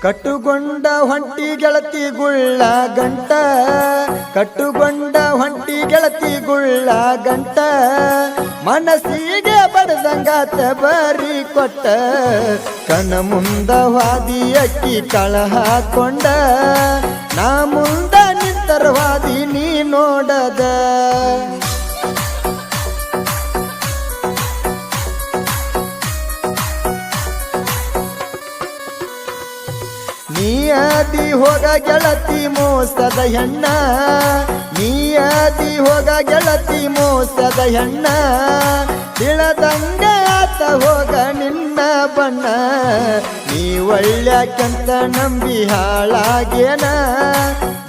ಕಟ್ಟುಗೊಂಡ ಹೊಂಟಿ ಗೆಳತಿ ಗುಳ್ಳ ಗಂಟ ಕಟ್ಟುಗೊಂಡ ಹೊಂಟಿ ಗೆಳತಿ ಗುಳ್ಳ ಗಂಟ ಮನಸ್ಸಿಗೆ ಬಡದಂಗಾತ ಬರಿ ಕೊಟ್ಟ ಕಣ ಮುಂದ ವಾದಿ ಅಕ್ಕಿ ಕಳ ಹಾಕೊಂಡ ನಾ ಮುಂದ ನಿಂತರವಾದಿ ನೀ ನೋಡದ ನೀಯಾದಿ ಹೋಗ ಗೆಳತಿ ಮೋಸದ ಹೆಣ್ಣ ನೀಯಾದಿ ಹೋಗ ಗೆಳತಿ ಮೋಸದ ಹೆಣ್ಣ ತಿಳದಂಗ ಆತ ಹೋಗ ನಿನ್ನ ಬಣ್ಣ ನೀ ಒಳ್ಳ್ಯಾಕಂತ ನಂಬಿ ಹಾಳಾಗೇನ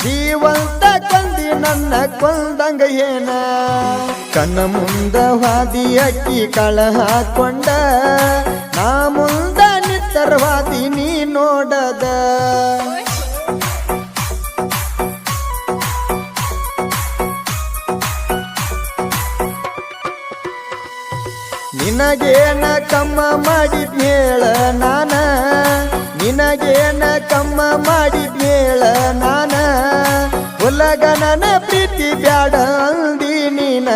ಜೀವಂತ ಕಂದಿ ನನ್ನ ಕೊಂದಂಗ ಏನ ಕಣ್ಣ ಮುಂದ ವಾದಿ ಅಕ್ಕಿ ಕಳ ಹಾಕೊಂಡ ನಾ ಮುಂದ ನಿತ್ತರವಾದಿ ನೀ ನೋಡದ ನಿನಗೇನ ಕಮ್ಮ ಮಾಡಿದ್ನೇಳ ನಾನ ನಿನಗೇನ ಕಮ್ಮ ಮಾಡಿದ್ನೇಳ ನಾನ ಉಲಗ ನನ್ನ ಪ್ರೀತಿ ಬ್ಯಾಡ ಅಂದಿ ನೀನ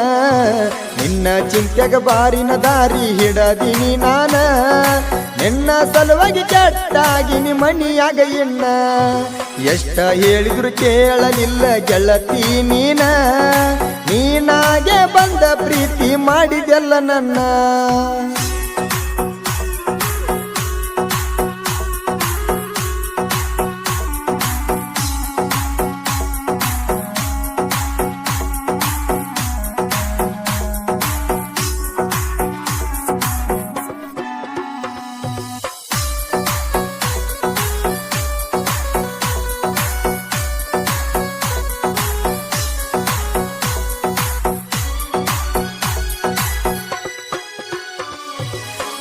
ನಿನ್ನ ಚಿಂತೆಗ ಬಾರಿನ ದಾರಿ ಹಿಡದಿನಿ ನಾನ ನಿನ್ನ ಸಲುವಾಗಿ ಕೆಟ್ಟಾಗಿನಿ ಮಣಿಯಾಗ ಇನ್ನ ಎಷ್ಟ ಹೇಳಿದ್ರು ಕೇಳಲಿಲ್ಲ ಗೆಳತಿ ನೀನ ನೀನಾಗೆ ಬಂದ ಪ್ರೀತಿ ಮಾಡಿದೆಲ್ಲ ನನ್ನ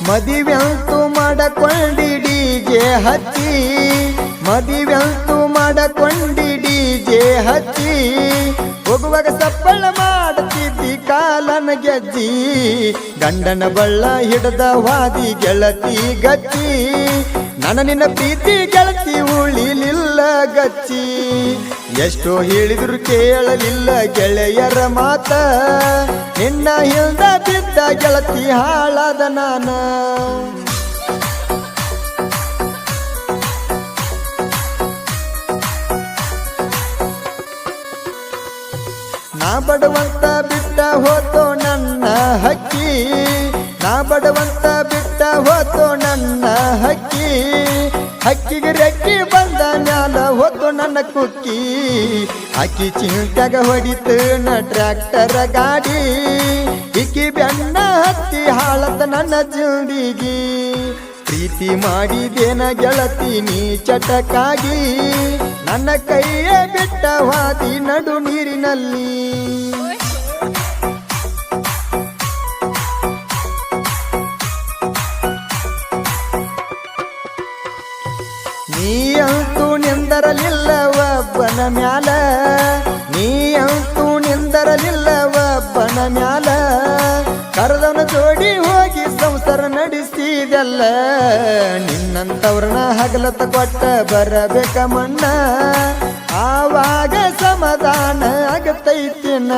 ಮದಿವೆಂತೂ ಮಾಡಕೊಂಡಿ ಡಿಜೆ ಹಚ್ಚಿ ಮದಿವೆಂತೂ ಮಾಡಕೊಂಡಿ ಡಿಜೆ ಹಚ್ಚಿ ಹೋಗುವಾಗ ಸಪ್ಪಳ ಮಾಡುತ್ತಿದ್ದಿ ಕಾಲನ ಗೆಜ್ಜಿ ಗಂಡನ ಬಳ್ಳ ಹಿಡ್ದ ವಾದಿ ಗೆಳತಿ ಗಚ್ಚಿ ನನ್ನ ನಿನ್ನ ಪ್ರೀತಿ ಗೆಳತಿ ಉಳಿಲಿಲ್ಲ ಗಚ್ಚಿ ಎಷ್ಟೋ ಹೇಳಿದ್ರು ಕೇಳಲಿಲ್ಲ ಗೆಳೆಯರ ಮಾತ ನಿನ್ನ ಹಿಲ್ದ ಬಿದ್ದ ಗೆಳತಿ ಹಾಳಾದ ನಾನ ನಾ ಬಡವಂತ ಬಿಟ್ಟ ಹೋತೋ ನನ್ನ ಹಕ್ಕಿ ನಾ ಬಡವಂತ ಬಿಟ್ಟ ಹೋತೋ ನನ್ನ ಹಕ್ಕಿ ಹಕ್ಕಿಗೆ ರೆಕ್ಕಿ ಬಂದ ಮ್ಯಾಲ ಹೋತು ನನ್ನ ಕುಕ್ಕಿ ಅಕ್ಕಿ ಚಿಂತ್ಯಾಗ ಹೊಡಿತು ನ ಟ್ರ್ಯಾಕ್ಟರ್ ಗಾಡಿ ಇಕ್ಕಿ ಬೆನ್ನ ಹತ್ತಿ ಹಾಳತ ನನ್ನ ಜಿಂದಿಗಿ ಪ್ರೀತಿ ಮಾಡಿದೇನ ಗೆಳತಿ ನೀ ಚಟಕಾಗಿ ನನ್ನ ಕೈಯೇ ಬಿಟ್ಟ ವಾದಿ ನಡು ನೀರಿನಲ್ಲಿ ನೀಯಂತೂ ನಿಂದರಲಿಲ್ಲ ಒಬ್ಬನ ಮ್ಯಾಲ ನೀಯಂತೂ ನಿಂದರಲಿಲ್ಲ ಒಬ್ಬನ ಮ್ಯಾಲ ಕರೆದವನ ಜೋಡಿ ಹೋಗಿ ಸಂಸಾರ ನಡೆಸಿದೆಲ್ಲ ನಿನ್ನಂತವ್ರನ್ನ ಹಗಲತ್ತ ಕೊಟ್ಟ ಬರಬೇಕ ಮಣ್ಣ ಆವಾಗ ಸಮಾಧಾನ ಆಗತೈತಿನ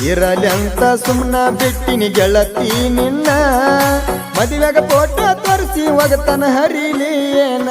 ಇರಲಿ ಅಂತ ಸುಮ್ನ ಬಿಟ್ಟಿನಿ ಗೆಳತಿ ನಿನ್ನ ಮದುವೆಗ ಫೋಟೋ ತೋರಿಸಿ ಒಗತನ ಹರಿಲಿ ಏನ